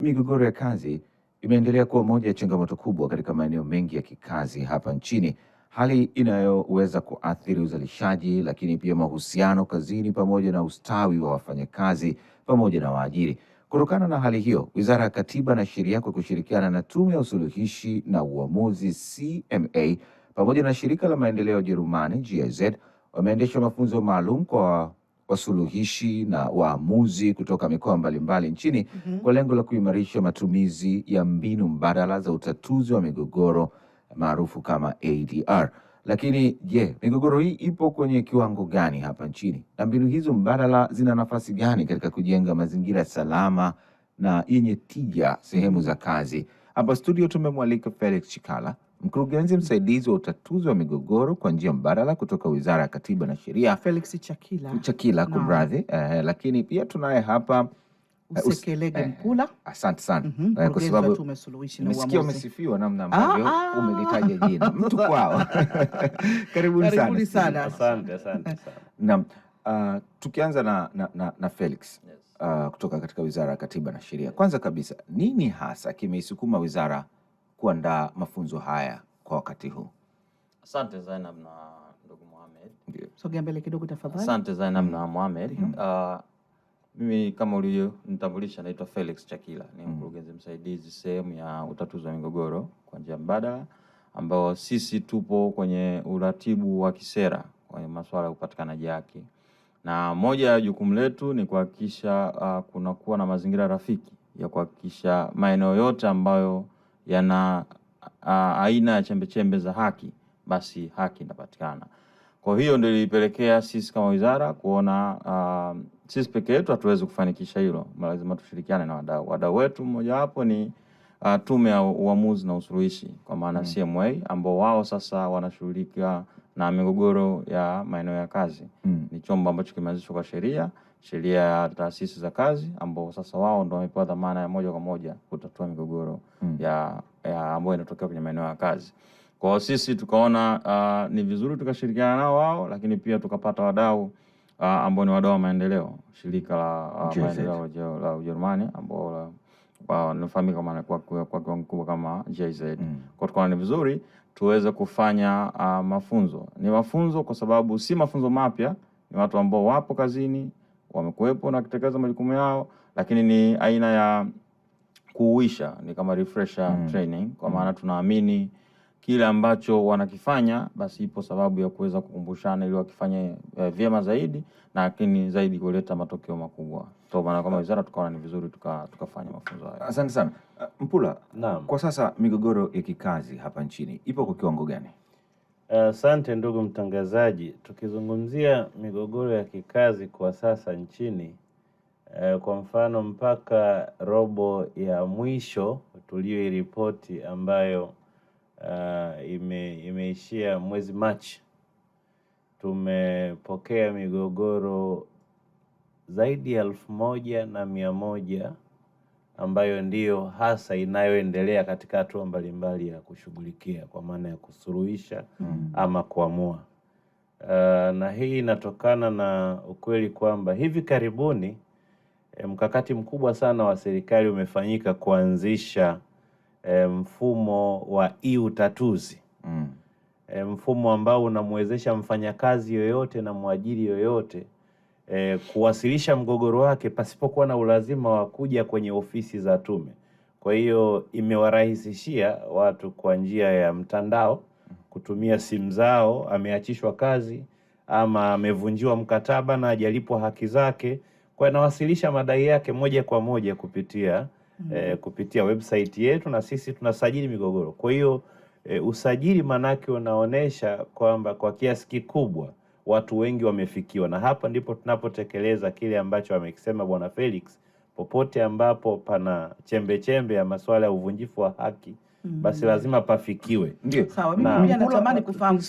Migogoro ya kazi imeendelea kuwa moja ya changamoto kubwa katika maeneo mengi ya kikazi hapa nchini, hali inayoweza kuathiri uzalishaji, lakini pia mahusiano kazini pamoja na ustawi wa wafanyakazi pamoja na waajiri. Kutokana na hali hiyo, Wizara ya Katiba na Sheria kwa kushirikiana na Tume ya Usuluhishi na Uamuzi CMA pamoja na Shirika la Maendeleo ya Ujerumani GIZ wameendesha mafunzo maalum kwa wasuluhishi na waamuzi kutoka mikoa mbalimbali nchini kwa lengo la kuimarisha matumizi ya mbinu mbadala za utatuzi wa migogoro maarufu kama ADR. Lakini je, migogoro hii ipo kwenye kiwango gani hapa nchini na mbinu hizo mbadala zina nafasi gani katika kujenga mazingira salama na yenye tija sehemu za kazi? Hapa studio tumemwalika Felix Chikala, mkurugenzi msaidizi wa utatuzi wa migogoro kwa njia mbadala kutoka Wizara ya Katiba na Sheria. Felix Chakila kumradhi. Lakini pia tunaye hapa Usekelege Mpula. Asante sana kwa sababu nimesikia umesifiwa namna ambavyo umelitaja jina mtu kwao. Karibuni sana. Asante sana. Naam, tukianza na Felix, kutoka katika Wizara ya Katiba na Sheria. Kwanza kabisa, nini hasa kimeisukuma wizara kuandaa mafunzo haya kwa wakati huu? Asante Zainab na ndugu Mohamed. Ndio. Sogea mbele kidogo tafadhali. Asante Zainab na Mohamed. Mimi kama ulionitambulisha naitwa Felix Chakila, ni mkurugenzi msaidizi sehemu ya utatuzi wa migogoro kwa njia mbadala, ambao sisi tupo kwenye uratibu wa kisera kwenye masuala ya upatikanaji haki. Na moja ya jukumu letu ni kuhakikisha kunakuwa na mazingira rafiki ya kuhakikisha maeneo yote ambayo yana aina ya chembechembe za haki, basi haki inapatikana. Kwa hiyo ndio ilipelekea sisi kama wizara kuona sisi peke yetu hatuwezi kufanikisha hilo, lazima tushirikiane na wadau. Wadau wetu mmoja wapo ni Tume ya Uamuzi na Usuluhishi kwa maana CMA, ambao wao sasa wanashughulika na migogoro ya maeneo ya kazi. Ni chombo ambacho kimeanzishwa kwa sheria ya taasisi za kazi, ambao sasa wao ndio wamepewa dhamana ya moja kwa moja kutatua migogoro ya ambayo inatokea kwenye maeneo ya kazi. Kwa sisi tukaona ni vizuri tukashirikiana nao wao, lakini pia tukapata wadau ambao ni wadau wa maendeleo, shirika la maendeleo la Ujerumani ambao wanafahamika maana kwa kiwango kikubwa kama GIZ. Kwa tukaona ni vizuri tuweze kufanya mafunzo. Ni mafunzo kwa sababu si mafunzo mapya, ni watu ambao wapo kazini, wamekuwepo na kutekeleza majukumu yao, lakini ni aina ya kuuisha, ni kama refresher training, kwa maana tunaamini kile ambacho wanakifanya basi ipo sababu ya kuweza kukumbushana ili wakifanye vyema zaidi, na lakini zaidi kuleta matokeo makubwa. So maana kama wizara tukaona ni vizuri tukafanya mafunzo haya. Asante sana. Mpula, naam. Kwa sasa migogoro ya kikazi hapa nchini ipo kwa kiwango gani? Asante ndugu mtangazaji. Tukizungumzia migogoro ya kikazi kwa sasa nchini, kwa mfano mpaka robo ya mwisho tulioiripoti ambayo imeishia mwezi Machi, tumepokea migogoro zaidi ya 1100 ambayo ndiyo hasa inayoendelea katika hatua mbalimbali ya kushughulikia kwa maana ya kusuluhisha ama kuamua. Na hii inatokana na ukweli kwamba hivi karibuni mkakati mkubwa sana wa serikali umefanyika kuanzisha mfumo wa e-utatuzi. Mfumo ambao unamwezesha mfanyakazi yoyote na mwajiri yoyote kuwasilisha mgogoro wake pasipokuwa na ulazima wa kuja kwenye ofisi za tume. Kwa hiyo imewarahisishia watu kwa njia ya mtandao kutumia simu zao, ameachishwa kazi ama amevunjiwa mkataba na hajalipwa haki zake, kwa anawasilisha madai yake moja kwa moja kupitia website yetu, na sisi tunasajili migogoro. Kwa hiyo usajili manake unaonesha kwamba kwa kiasi kikubwa watu wengi wamefikiwa, na hapa ndipo tunapotekeleza kile ambacho amekisema Bwana Felix. Popote ambapo pana chembe ya masuala ya uvunjifu wa haki, basi lazima pafikiwe. Ndio. Sawa, mimi pia natamani kufahamu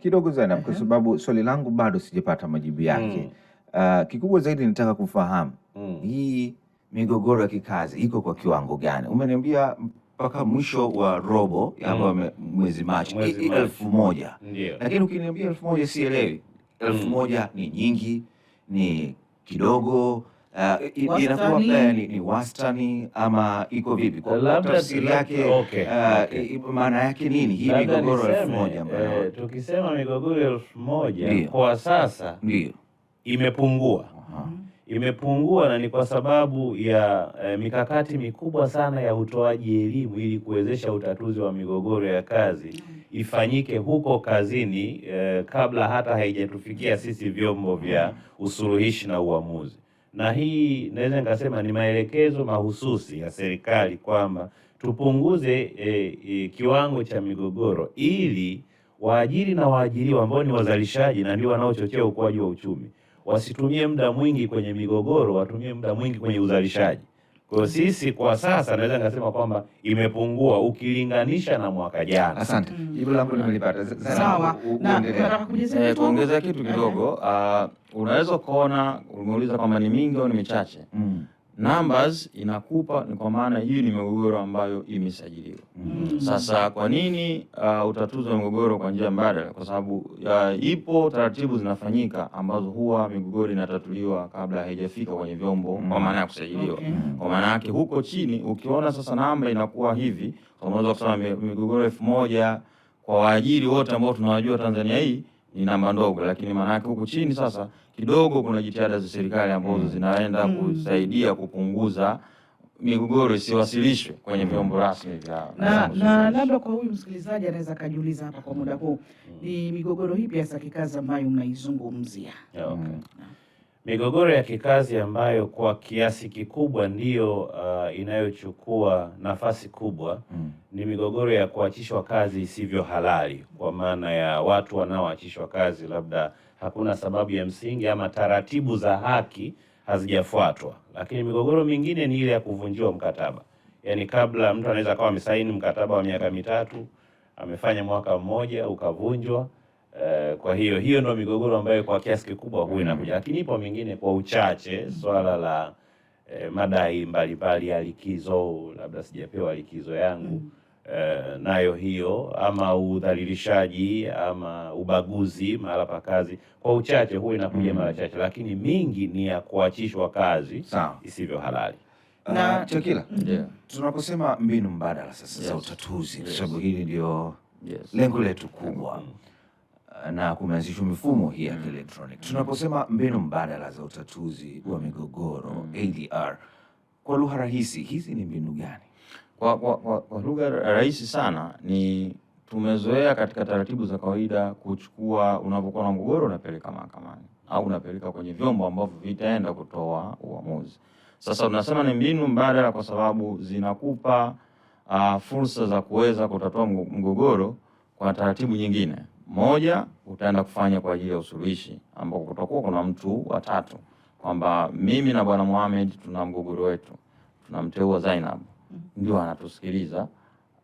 kidogo Zainab, kwa sababu swali langu bado sijapata majibu yake. Kikubwa zaidi nitaka kufahamu hii migogoro ya kikazi iko kwa kiwango gani? Umeniambia mpaka mwisho wa robo ambao mwezi Machi 1000. Lakini ukiniambia 1000 sielewi. 1000 ni nyingi, ni kidogo, inakuwa ni wastani ama iko vipi? Kwa tafsiri yake maana yake nini hii migogoro 1000 ambayo tukisema migogoro 1000 kwa sasa ndio imepungua? Imepungua na ni kwa sababu ya mikakati mikubwa sana ya utoaji elimu ili kuwezesha utatuzi wa migogoro ya kazi ifanyike huko kazini kabla hata haijatufikia sisi vyombo vya usuluhishi na uamuzi. Na hii naweza nikasema ni maelekezo mahususi ya serikali kwamba tupunguze kiwango cha migogoro ili waajiri na waajiriwa ambao ni wazalishaji na ndio wanaochochea ukuaji wa uchumi wasitumie muda mwingi kwenye migogoro, watumie muda mwingi kwenye uzalishaji. Kwa hiyo sisi kwa sasa naweza nikasema kwamba imepungua ukilinganisha na mwaka jana. Asante. Jibu langu nimelipata. Sawa. Na kuongeza kitu kidogo, unaweza kuona umeuliza kwamba ni mingi au ni michache. Numbers inakupa ni kwa maana hii ni migogoro ambayo imesajiliwa. Sasa kwa nini utatuzi wa migogoro kwa njia mbadala? Kwa sababu ipo taratibu zinafanyika ambazo huwa migogoro inatatuliwa kabla haijafika kwenye vyombo kwa maana ya kusajiliwa. Kwa maana yake huko chini ukiona sasa namba inakuwa hivi, unaweza kusema migogoro 1000 kwa waajiri wote ambao tunawajua Tanzania hii ni namba ndogo, lakini maana yake huku chini sasa kidogo kuna jitihada za serikali ambazo zinaenda kusaidia kupunguza migogoro isiwasilishwe kwenye vyombo rasmi vya na labda kwa huyu msikilizaji anaweza kujiuliza hapa kwa muda huu ni migogoro ipi hasa kikazi ambayo mnaizungumzia? Migogoro ya kikazi ambayo kwa kiasi kikubwa ndiyo inayochukua nafasi kubwa ni migogoro ya kuachishwa kazi isivyo halali, kwa maana ya watu wanaoachishwa kazi labda hakuna sababu ya msingi ama taratibu za haki hazijafuatwa. Lakini migogoro mingine ni ile ya kuvunjiwa mkataba. Yaani kabla mtu anaweza kawa amesaini mkataba wa miaka 3, amefanya mwaka mmoja ukavunjwa. Kwa hiyo ndio migogoro ambayo kwa kiasi kikubwa huwa inakuja. Lakini ipo mingine kwa uchache, swala la madai mbalimbali ya likizo, labda sijapewa likizo yangu, nayo hiyo, ama udhalilishaji ama ubaguzi mahala pa kazi, kwa uchache huwa inakuja mara chache, lakini mingi ni ya kuachishwa kazi isivyo halali. Na Chakila, tunaposema mbinu mbadala sasa za utatuzi, kwa sababu hili ndio lengo letu kubwa na kumeanzishwa mifumo hii ya kielektroniki. Tunaposema mbinu mbadala za utatuzi wa migogoro ADR, kwa lugha rahisi, hizi ni mbinu gani? Kwa lugha rahisi sana ni tumezoea katika taratibu za kawaida kuchukua, unapokuwa na mgogoro unapeleka mahakamani au unapeleka kwenye vyombo ambavyo vitaenda kutoa uamuzi. Sasa tunasema ni mbinu mbadala kwa sababu zinakupa fursa za kuweza kutatua mgogoro kwa taratibu nyingine. Moja, utaenda kufanya kwa ajili ya usuluhishi ambako kutakuwa kuna mtu wa tatu, kwamba mimi na Bwana Mohamed tuna mgogoro wetu, tunamteua Zainab, ndio anatusikiliza,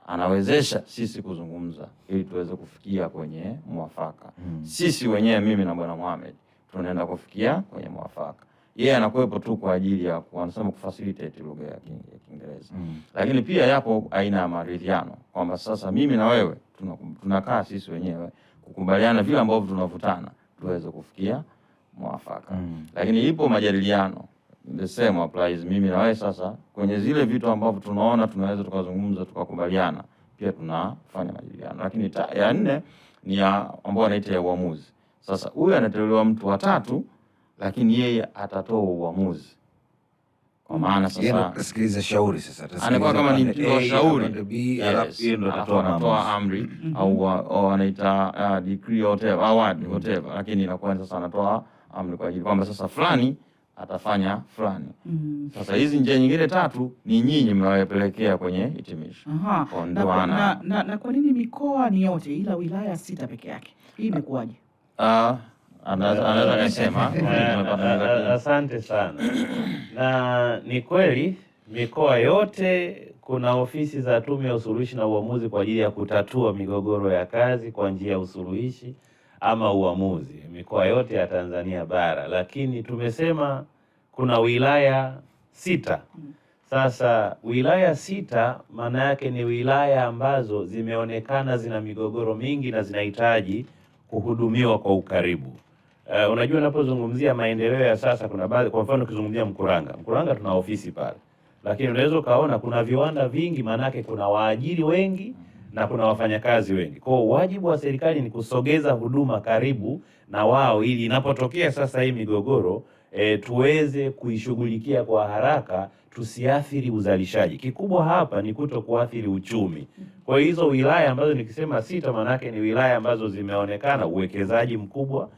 anawezesha sisi kuzungumza ili tuweze kufikia kwenye mwafaka. Sisi wenyewe mimi na Bwana Mohamed tunaenda kufikia kwenye mwafaka. Yeye anakuwepo tu kwa ajili ya wanasema kufacilitate lugha ya Kiingereza. Lakini pia yapo aina ya maridhiano kwamba sasa mimi na wewe tunakaa sisi wenyewe kukubaliana vile ambavyo tunavutana tuweze kufikia mwafaka. Lakini ipo majadiliano, the same applies, mimi na wewe sasa kwenye zile vitu ambavyo tunaona tunaweza tukazungumza tukakubaliana, pia tunafanya majadiliano. Lakini ya 4 ni ya ambao anaita ya uamuzi. Sasa huyu anateuliwa mtu wa tatu, lakini yeye atatoa uamuzi. Kwa maana sasa sikiliza shauri, sasa anakuwa kama ni mtu wa shauri, yeye ndo atatoa amri au wanaita decree whatever, award whatever, lakini inakuwa sasa anatoa amri kwa ajili kwamba sasa fulani atafanya fulani. Sasa hizi njia nyingine 3 ni nyinyi mnawapelekea kwenye hitimisho. Na kwa nini mikoa ni yote ila wilaya 6 peke yake? Hii imekuwaje? Anaweza kusema. Asante sana. Na ni kweli mikoa yote kuna ofisi za Tume ya Usuluhishi na Uamuzi kwa ajili ya kutatua migogoro ya kazi kwa njia ya usuluhishi ama uamuzi, mikoa yote ya Tanzania bara. Lakini tumesema kuna wilaya 6. Sasa wilaya 6 maana yake ni wilaya ambazo zimeonekana zina migogoro mingi na zinahitaji kuhudumiwa kwa ukaribu. Unajua, unapozungumzia maendeleo ya sasa, kuna baadhi, kwa mfano ukizungumzia Mkuranga tuna ofisi pale, lakini unaweza ukaona kuna viwanda vingi, maanake kuna waajiri wengi na kuna wafanyakazi wengi. Kwa hiyo wajibu wa serikali ni kusogeza huduma karibu na wao, ili inapotokea sasa hii migogoro tuweze kuishughulikia kwa haraka, tusiathiri uzalishaji. Kikubwa hapa ni kuto kuathiri uchumi. Kwa hizo wilaya ambazo nikisema 6, maanake ni wilaya ambazo zimeonekana uwekezaji mkubwa,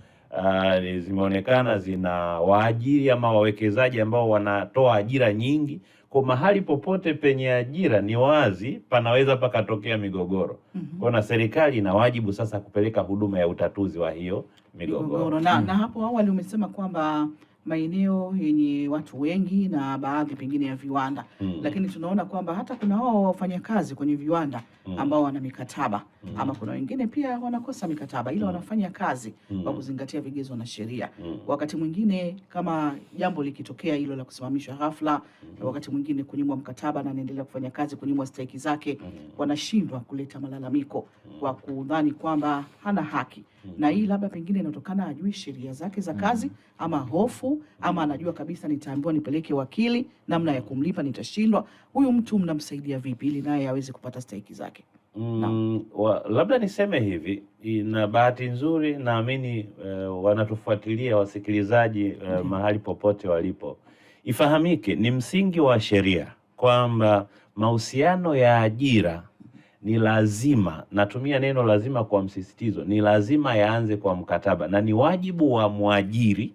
zimeonekana zina waajiri ama wawekezaji ambao wanatoa ajira nyingi. Kwa mahali popote penye ajira ni wazi panaweza pakatokea migogoro. Kwa na serikali ina wajibu sasa kupeleka huduma ya utatuzi wa hiyo migogoro. Na hapo awali umesema kwamba maeneo yenye watu wengi na baadhi pengine ya viwanda, lakini tunaona kwamba hata kuna wao wafanyakazi kwenye viwanda ambao wana mikataba ama kuna wengine pia wanakosa mikataba ila wanafanya kazi kwa kuzingatia vigezo na sheria. Wakati mwingine kama jambo likitokea hilo la kusimamishwa ghafla, wakati mwingine kunyimwa mkataba na anaendelea kufanya kazi, kunyimwa stahiki zake, wanashindwa kuleta malalamiko kwa kudhani kwamba hana haki. Na hii labda pengine inatokana ajui sheria zake za kazi ama hofu, ama anajua kabisa nitaambiwa nipeleke wakili, namna ya kumlipa nitashindwa. Huyu mtu mnamsaidia vipi ili naye aweze kupata stahiki zake? Labda niseme hivi, na bahati nzuri naamini wanatufuatilia wasikilizaji mahali popote walipo. Ifahamike, ni msingi wa sheria kwamba mahusiano ya ajira ni lazima, natumia neno lazima kwa msisitizo, ni lazima yaanze kwa mkataba, na ni wajibu wa mwajiri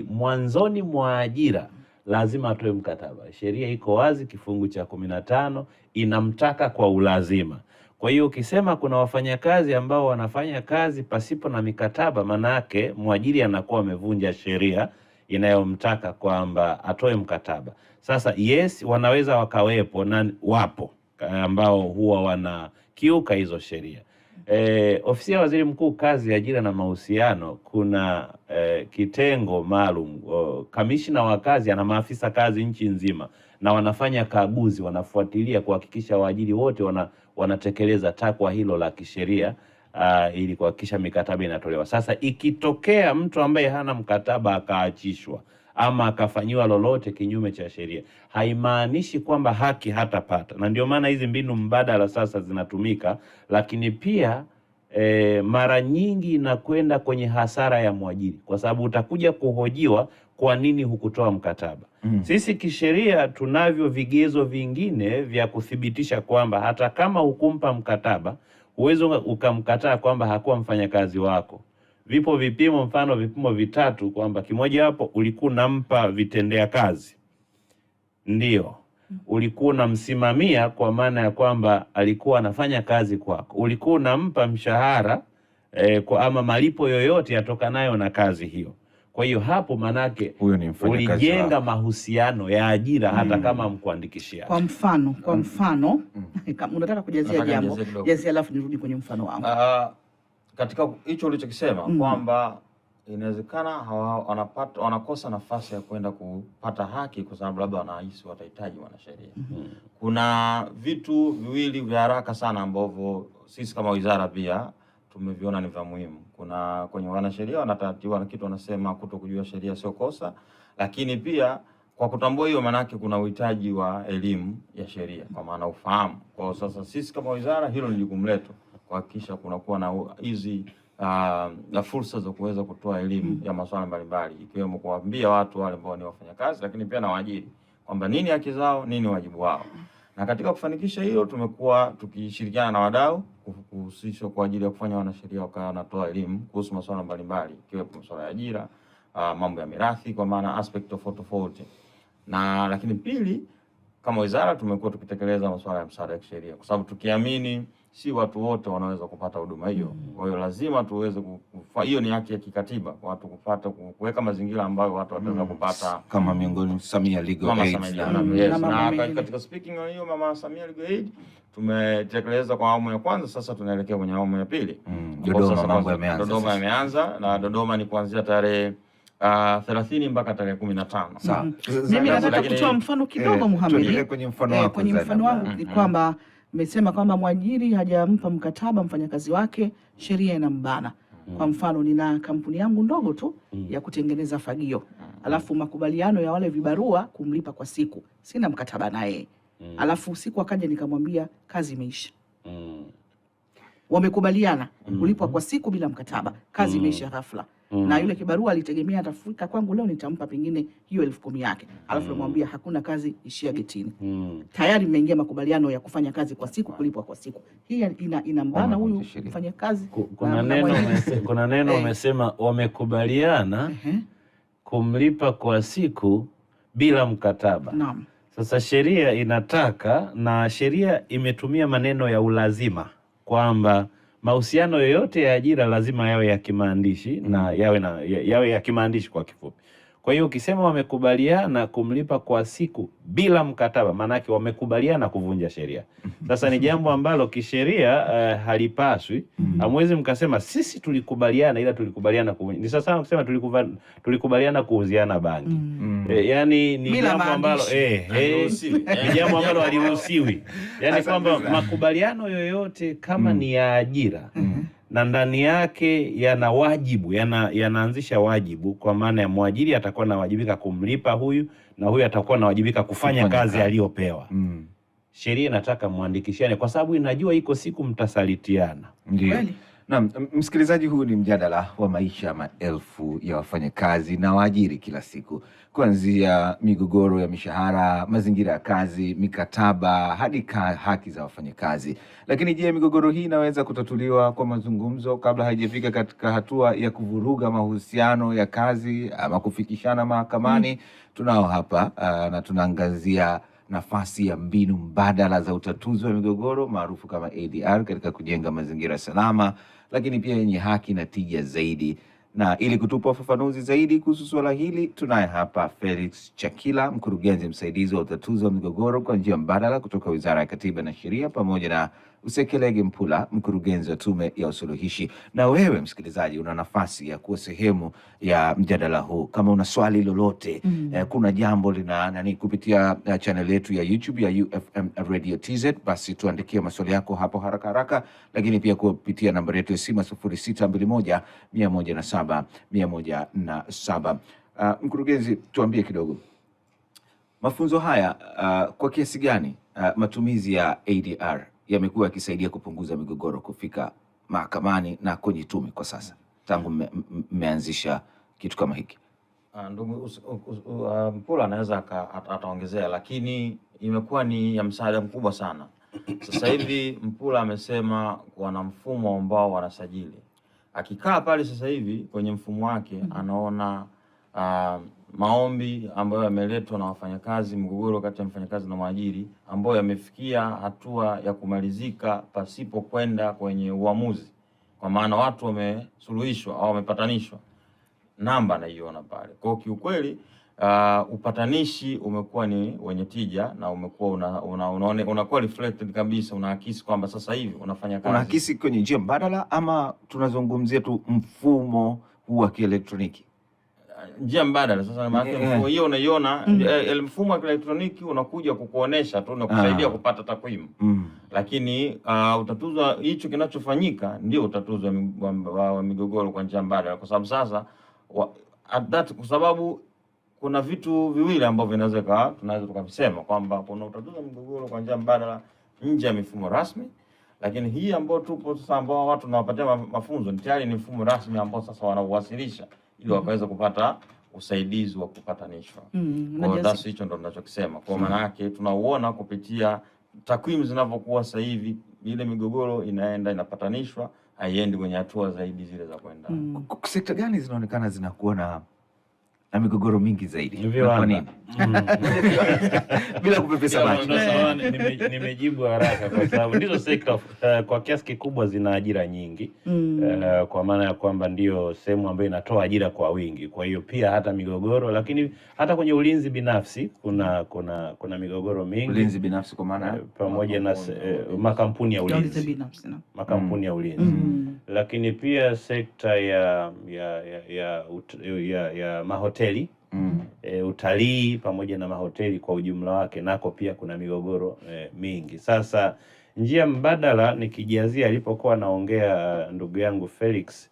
mwanzoni mwa ajira lazima atoe mkataba. Sheria iko wazi, kifungu cha 15 inamtaka kwa ulazima. Kwa hiyo ukisema kuna wafanyakazi ambao wanafanya kazi pasipo na mikataba, manake mwajiri anakuwa amevunja sheria inayomtaka kwamba atoe mkataba. Sasa yes, wanaweza wakawepo na wapo ambao huwa wanakiuka hizo sheria. Ofisi ya Waziri Mkuu, Kazi, Ajira na Mahusiano, kuna kitengo maalum. Kamishna wa kazi ana maafisa kazi nchi nzima, na wanafanya kaguzi, wanafuatilia kuhakikisha waajiri wote wanatekeleza takwa hilo la kisheria, ili kuhakikisha mikataba inatolewa. Sasa ikitokea mtu ambaye hana mkataba akaachishwa ama akafanyiwa lolote kinyume cha sheria, haimaanishi kwamba haki hatapata. Na ndio maana hizi mbinu mbadala sasa zinatumika, lakini pia mara nyingi inakwenda kwenye hasara ya mwajiri, kwa sababu utakuja kuhojiwa kwa nini hukutoa mkataba. Sisi kisheria tunavyo vigezo vingine vya kuthibitisha kwamba hata kama hukumpa mkataba, uwezo ukamkataa kwamba hakuwa mfanyakazi wako. Vipo vipimo, mfano vipimo vitatu, kwamba kimoja hapo ulikuwa unampa vitendea kazi, ndio ulikuwa unamsimamia kwa maana ya kwamba alikuwa anafanya kazi kwako, ulikuwa unampa mshahara kwa ama malipo yoyote yatokanayo na kazi hiyo. Kwa hiyo hapo manake ulijenga mahusiano ya ajira hata kama mkuandikishia. Kwa mfano kama unataka kujazia jambo, jazia alafu nirudi kwenye mfano wangu. Katika hicho ulichokisema kwamba inawezekana wanakosa nafasi ya kwenda kupata haki kwa sababu labda wanahisi watahitaji wanasheria. Kuna vitu viwili vya haraka sana ambavyo sisi kama wizara pia tumeviona ni vya muhimu. Kuna kwenye wanasheria wanatatiwa na kitu wanasema kutokujua sheria sio kosa, lakini pia kwa kutambua hiyo manake kuna uhitaji wa elimu ya sheria kwa maana ufahamu. Kwa sasa sisi kama wizara hilo ni jukumu letu kuhakikisha kunakuwa na hizi na fursa za kuweza kutoa elimu ya masuala mbalimbali, ikiwemo kuwaambia watu wale ambao ni wafanyakazi, lakini pia na waajiri kwamba nini haki zao, nini wajibu wao. Na katika kufanikisha hilo tumekuwa tukishirikiana na wadau kuhusishwa kwa ajili ya kufanya wanasheria wakawa wanatoa elimu kuhusu masuala mbalimbali, ikiwemo masuala ya ajira, mambo ya mirathi kwa maana aspect tofauti. Na lakini pili, kama wizara tumekuwa tukitekeleza masuala ya msaada wa kisheria kwa sababu tukiamini si watu wote wanaweza kupata huduma hiyo. Kwa hiyo lazima tuweze hiyo ni haki ya kikatiba kwa watu kupata, kuweka mazingira ambayo watu wataweza kupata kama miongoni Samia Legal Aid. Na katika speaking on hiyo Mama Samia Legal Aid tumetekeleza kwa awamu ya kwanza, sasa tunaelekea kwenye awamu ya pili. Dodoma mambo yameanza. Dodoma yameanza na Dodoma ni kuanzia tarehe 30 mpaka tarehe 15. Sawa. Mimi nataka kutoa mfano kidogo Mohamed. Kwenye mfano wako kwenye mfano wangu ni kwamba umesema kwamba mwajiri hajampa mkataba mfanyakazi wake, sheria inambana. Kwa mfano nina kampuni yangu ndogo tu ya kutengeneza fagio, alafu makubaliano ya wale vibarua kumlipa kwa siku, sina mkataba naye. Alafu siku akaja nikamwambia kazi imeisha. Wamekubaliana kulipwa kwa siku bila mkataba, kazi imeisha ghafla. Na yule kibarua alitegemea atafika kwangu leo nitampa pengine hiyo 10,000 yake, alafu namwambia hakuna kazi, ishia getini. Tayari mmeingia makubaliano ya kufanya kazi kwa siku, kulipwa kwa siku. Hii inambana huyu kufanya kazi. Kuna neno umesema wamekubaliana kumlipa kwa siku bila mkataba. Naam. Sasa sheria inataka, na sheria imetumia maneno ya ulazima, kwamba mahusiano yoyote ya ajira lazima yawe ya kimaandishi na yawe ya kimaandishi kwa kifupi. Kwa hiyo ukisema wamekubaliana kumlipa kwa siku bila mkataba, maanake wamekubaliana kuvunja sheria. Sasa ni jambo ambalo kisheria halipaswi. Hamwezi mkasema sisi tulikubaliana, ila tulikubaliana kuvunja. Ni sasa kusema tulikubaliana kuuziana bangi. Yani ni jambo ambalo ni jambo ambalo haliruhusiwi. Yani kwamba makubaliano yoyote kama ni ya ajira na ndani yake yana wajibu, yanaanzisha wajibu, kwa maana ya mwajiri atakuwa anawajibika kumlipa huyu na huyu atakuwa anawajibika kufanya kazi aliyopewa. Sheria inataka muandikishane, kwa sababu inajua iko siku mtasalitiana. Ndio. Naam, msikilizaji, huu ni mjadala wa maisha maelfu ya wafanyakazi na waajiri kila siku, kuanzia migogoro ya mishahara, mazingira ya kazi, mikataba hadi haki za wafanyakazi. Lakini je, migogoro hii inaweza kutatuliwa kwa mazungumzo kabla haijafika katika hatua ya kuvuruga mahusiano ya kazi ama kufikishana mahakamani? Tunao hapa na tunaangazia nafasi ya mbinu mbadala za utatuzi wa migogoro maarufu kama ADR katika kujenga mazingira salama lakini pia yenye haki na tija zaidi. Na ili kutupa ufafanuzi zaidi kuhusu suala hili, tunaye hapa Felix Chakila, mkurugenzi msaidizi wa utatuzi wa migogoro kwa njia mbadala kutoka Wizara ya Katiba na Sheria, pamoja na Usekelege Mpula, mkurugenzi wa Tume ya Usuluhishi. Na wewe msikilizaji, una nafasi ya kuwa sehemu ya mjadala huu. Kama una swali lolote, kuna jambo kupitia channel yetu ya YouTube ya UFM Radio TZ, basi tuandikie maswali yako hapo haraka haraka, lakini pia kupitia namba yetu ya simu 0621 107 107. Mkurugenzi, tuambie kidogo mafunzo haya kwa kiasi gani matumizi ya ADR yamekuwa yakisaidia kupunguza migogoro kufika mahakamani na kwenye tume kwa sasa tangu mmeanzisha kitu kama hiki? Ndugu Mpula anaweza ataongezea, lakini imekuwa ni ya msaada mkubwa sana. Sasa hivi Mpula amesema wana mfumo ambao wanasajili. Akikaa pale sasa hivi kwenye mfumo wake anaona maombi ambayo yameletwa na wafanyakazi, mgogoro kati ya mfanyakazi na mwajiri ambayo yamefikia hatua ya kumalizika pasipo kwenda kwenye uamuzi, kwa maana watu wamesuluhishwa au wamepatanishwa, namba naiona pale. Kwa kiukweli upatanishi umekuwa ni wenye tija na umekuwa unakuwa reflected kabisa, unaakisi kwamba sasa hivi unafanya kazi. Unaakisi kwenye njia mbadala ama tunazungumzia tu mfumo huu wa kielektroniki? Njia mbadala. Sasa maana mfumo hiyo unaiona, mfumo wa kielektroniki unakuja kukuonesha tu na kusaidia kupata takwimu. Lakini utatuzi hicho kinachofanyika ndio utatuzi wa migogoro kwa njia mbadala, kwa sababu sasa kwa sababu kuna vitu viwili ambavyo tunaweza tukavisema kwamba kuna utatuzi wa migogoro kwa njia mbadala nje ya mifumo rasmi, lakini hii ambao tupo sasa, ambao watu tunawapatia mafunzo ni tayari ni mfumo rasmi ambao sasa wanauwasilisha ili wakaweza kupata usaidizi wa kupatanishwa. Kwa hicho ndo ninachokisema. Kwa maana yake tunauona kupitia takwimu zinavyokuwa sasa hivi, ile migogoro inapatanishwa, haiendi kwenye hatua zaidi zile za kwenda. Sekta gani zinaonekana zinakuwa na migogoro mingi zaidi? Kwa nini? Bila kupepesa macho. Nimejibu haraka kwa sababu ndizo sekta kwa kiasi kikubwa zina ajira nyingi. Kwa maana ya kwamba ndio sehemu ambayo inatoa ajira kwa wingi. Kwa hiyo pia hata migogoro, lakini hata kwenye ulinzi binafsi kuna migogoro mingi. Ulinzi binafsi kwa maana pamoja na makampuni ya ulinzi. Makampuni ya ulinzi. Lakini pia sekta ya mahoteli, utalii pamoja na mahoteli kwa ujumla wake, nako pia kuna migogoro mingi. Sasa njia mbadala, nikijazia alipokuwa naongea ndugu yangu Felix,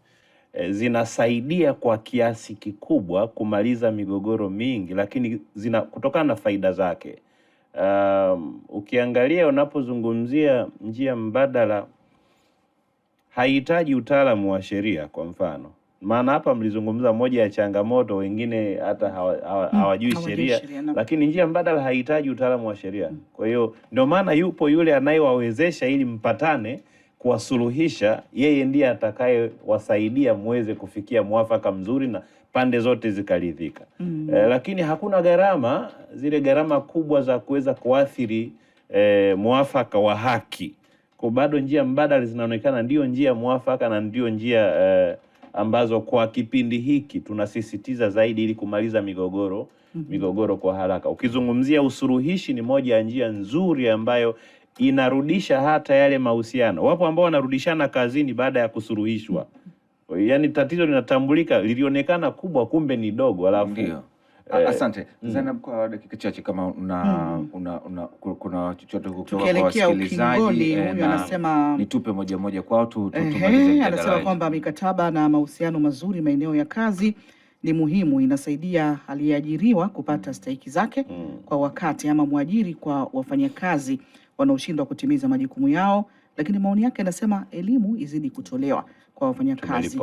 zinasaidia kwa kiasi kikubwa kumaliza migogoro mingi, lakini kutokana na faida zake. Ukiangalia unapozungumzia njia mbadala, haihitaji utaalamu wa sheria kwa mfano. Maana hapa mlizungumza moja ya changamoto, wengine hata hawajui sheria, lakini njia mbadala haihitaji utaalamu wa sheria. Kwa hiyo ndio maana yupo yule anayewawezesha ili mpatane kuwasuluhisha, yeye ndiye atakayewasaidia muweze kufikia mwafaka mzuri na pande zote zikaridhika. Lakini hakuna gharama, zile gharama kubwa za kuweza kuathiri mwafaka wa haki. Kwa bado njia mbadala zinaonekana ndio njia mwafaka na ndio njia ambazo kwa kipindi hiki tunasisitiza zaidi ili kumaliza migogoro kwa haraka. Ukizungumzia usuluhishi, ni moja ya njia nzuri ambayo inarudisha hata yale mahusiano. Wapo ambao wanarudishana kazini baada ya kusuluhishwa. Yaani tatizo linatambulika, lilionekana kubwa kumbe ni dogo, alafu ndio. Asante. Zainab, kwa dakika chache kama kuna chochote kutoka kwa wasikilizaji, huyu anasema nitupe moja kwao anasema kwamba mikataba na mahusiano mazuri maeneo ya kazi ni muhimu, inasaidia aliyeajiriwa kupata stahiki zake kwa wakati, ama mwajiri kwa wafanyakazi wanaoshindwa kutimiza majukumu yao. Lakini maoni yake anasema elimu izidi kutolewa kwa wafanyakazi.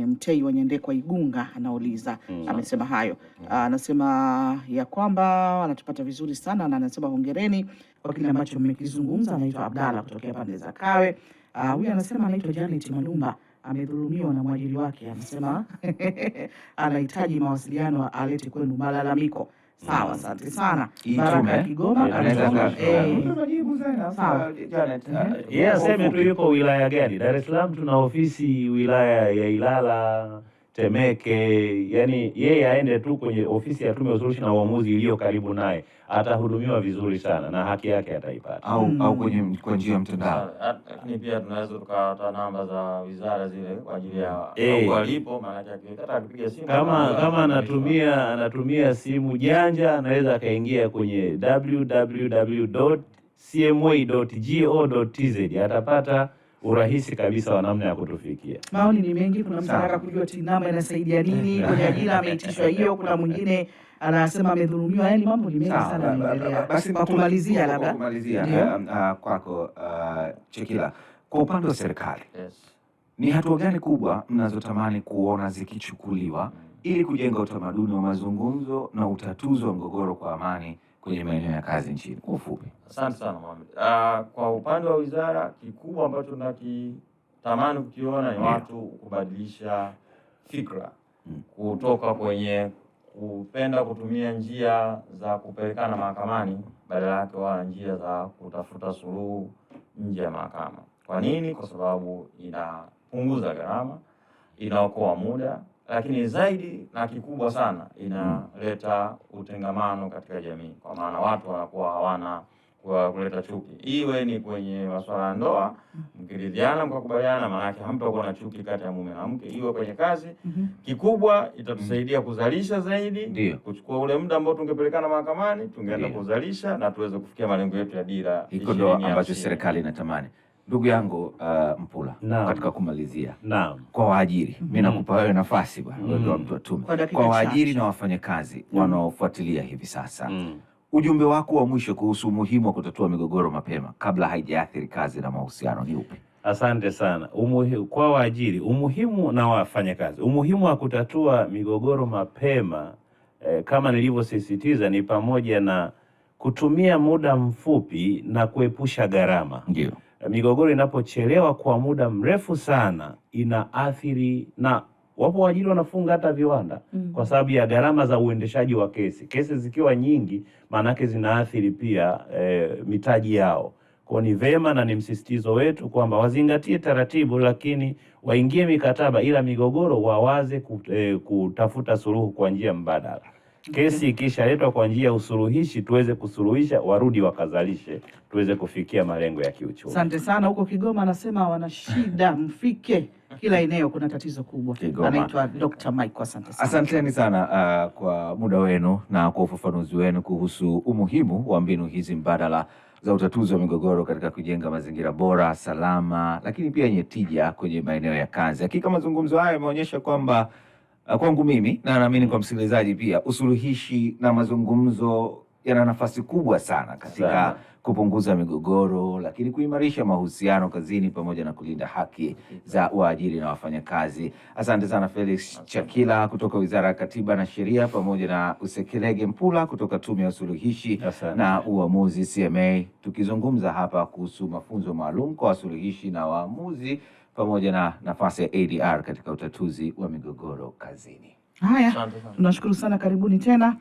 Mtei wa Nyandekwa Igunga anauliza, amesema hayo. Anasema ya kwamba anatupata vizuri sana na anasema hongereni kwa kile ambacho mmekizungumza. Anaitwa Abdalla kutokea pande za Kawe. Huyu anasema anaitwa Janet Malumba, amedhulumiwa na mwajiri wake. Anasema anahitaji mawasiliano, alete kwenu malalamiko. Sawa, asante sana. Baraka Kigoma yeye aseme tu yuko wilaya gani. Dar es Salaam tuna ofisi wilaya ya Ilala, Temeke. Yani yeye aende tu kwenye ofisi ya Tume ya Usuluhishi na Uamuzi iliyo karibu naye, atahudumiwa vizuri sana na haki yake ataipata. Au kwa njia ya mtandao. Lakini pia tunaweza tukapata namba za wizara zile kwa ajili ya walipo, maana yake hata akipiga simu kama anatumia simu janja, anaweza akaingia kwenye www.cma.go.tz, atapata urahisi kabisa wa namna ya kutufikia. Maoni ni mengi. Kuna mtu anataka kujua TINAMA inasaidia nini kwenye ajira, ameitishwa hiyo. Kuna mwingine anasema amedhulumiwa. Yani mambo ni mengi sana yanaendelea. Basi kwa kumalizia, labda kwako Chekila, kwa upande wa serikali, ni hatua gani kubwa mnazotamani kuona zikichukuliwa ili kujenga utamaduni wa mazungumzo na utatuzi wa mgogoro kwa amani kwenye maeneo ya kazi nchini? Kwa ufupi. Asante sana Mohamed. Kwa upande wa wizara, kikubwa ambacho tunakitamani kukiona ni watu kubadilisha fikra kutoka kwenye kupenda kutumia njia za kupelekana mahakamani, badala yake wana njia za kutafuta suluhu nje ya mahakama. Kwa nini? Kwa sababu inapunguza gharama, inaokoa muda, lakini zaidi na kikubwa sana inaleta utengamano katika jamii, kwa maana watu wanakuwa hawana kuleta chuki. Iwe ni kwenye masuala ya ndoa, mkiridhiana mkakubaliana, maana yake hamtakuwa na chuki kati ya mume na mke. Iwe kwenye kazi, kikubwa itatusaidia kuzalisha zaidi, kuchukua ule muda ambao tungepelekana mahakamani, tungeenda kuzalisha na tuweze kufikia malengo yetu ya dira. Hiko ndo ambacho serikali inatamani. Ndugu yangu Mpula, katika kumalizia, kwa waajiri, mimi nakupa wewe nafasi bwana, wewe mtu wa tume, kwa waajiri na wafanyakazi wanaofuatilia hivi sasa, ujumbe wako wa mwisho kuhusu umuhimu wa kutatua migogoro mapema kabla haijaathiri kazi na mahusiano ni upi? Asante sana. Kwa waajiri umuhimu na wafanyakazi, umuhimu wa kutatua migogoro mapema kama nilivyosisitiza ni pamoja na kutumia muda mfupi na kuepusha gharama. Ndio. Migogoro inapochelewa kwa muda mrefu sana inaathiri, na wapo waajiri wanafunga hata viwanda kwa sababu ya gharama za uendeshaji wa kesi. Kesi zikiwa nyingi, maanake zinaathiri pia mitaji yao. Kwa ni vema na ni msisitizo wetu kwamba wazingatie taratibu, lakini waingie mikataba, ila migogoro wawaze kutafuta suluhu kwa njia mbadala. Kesi ikishaletwa kwa njia ya usuluhishi, tuweze kusuluhisha, warudi wakazalishe, tuweze kufikia malengo ya kiuchumi. Asante sana. Huko Kigoma anasema wana shida, mfike kila eneo, kuna tatizo kubwa. Anaitwa Dr. Mike. Asante sana. Asanteni sana kwa muda wenu na kwa ufafanuzi wenu kuhusu umuhimu wa mbinu hizi mbadala za utatuzi wa migogoro katika kujenga mazingira bora, salama, lakini pia yenye tija kwenye maeneo ya kazi. Hakika mazungumzo haya yameonyesha kwamba kwangu mimi na naamini kwa msikilizaji pia, usuluhishi na mazungumzo yana nafasi kubwa sana katika kupunguza migogoro, lakini kuimarisha mahusiano kazini pamoja na kulinda haki za waajiri na wafanyakazi. Asante sana Felix Chakila kutoka Wizara ya Katiba na Sheria pamoja na Usekelege Mpula kutoka Tume ya Usuluhishi na Uamuzi CMA, tukizungumza hapa kuhusu mafunzo maalum kwa wasuluhishi na waamuzi pamoja na nafasi ya ADR katika utatuzi wa migogoro kazini. Haya, tunashukuru sana, karibuni tena.